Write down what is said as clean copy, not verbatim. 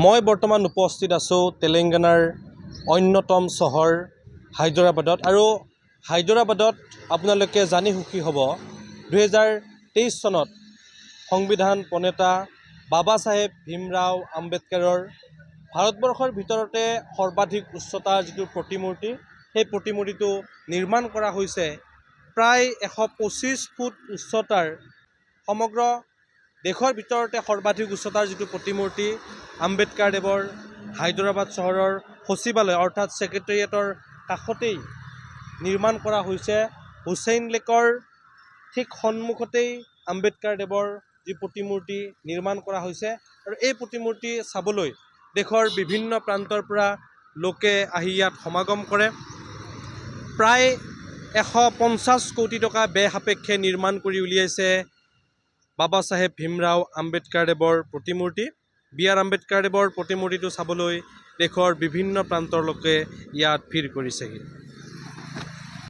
মই বৰ্তমান উপস্থিত আছোঁ তেলেংগানাৰ অন্যতম চহৰ হায়দৰাবাদত। আৰু হায়দৰাবাদত আপোনালোকে জানি সুখী হ'ব 2023 চনত সংবিধান প্ৰণেতা বাবা চাহেব ভীমৰাও আম্বেদকাৰৰ ভাৰতবৰ্ষৰ ভিতৰতে সৰ্বাধিক উচ্চতাৰ যিটো প্ৰতিমূৰ্তি, সেই প্ৰতিমূৰ্তিটো নিৰ্মাণ কৰা হৈছে প্ৰায় 125 ফুট উচ্চতাৰ। সমগ্ৰ দেশৰ ভিতৰতে সৰ্বাধিক উচ্চতাৰ যিটো প্ৰতিমূৰ্তি আম্বেদকাৰ দেৱৰ হায়দৰাবাদ চহৰৰ সচিবালয় অৰ্থাৎ ছেক্ৰেটেৰিয়েটৰ কাষতেই নিৰ্মাণ কৰা হৈছে। হুছেইন লেকৰ ঠিক সন্মুখতেই আম্বেদকাৰ দেৱৰ যি প্ৰতিমূৰ্তি নিৰ্মাণ কৰা হৈছে। আৰু এই প্ৰতিমূৰ্তি চাবলৈ দেশৰ বিভিন্ন প্ৰান্তৰ পৰা লোকে আহি ইয়াত সমাগম কৰে। প্ৰায় 150 কোটি টকা ব্যয় সাপেক্ষে নিৰ্মাণ কৰি উলিয়াইছে বাবা চাহেব ভীমৰাও আম্বেদকাৰ দেৱৰ প্ৰতিমূৰ্তি। বি.আৰ. আম্বেদকাৰ দেৱৰ প্ৰতিমূৰ্তিটো চাবলৈ দেশৰ বিভিন্ন প্ৰান্তৰ লোকে ইয়াত ভিৰ কৰিছেহি।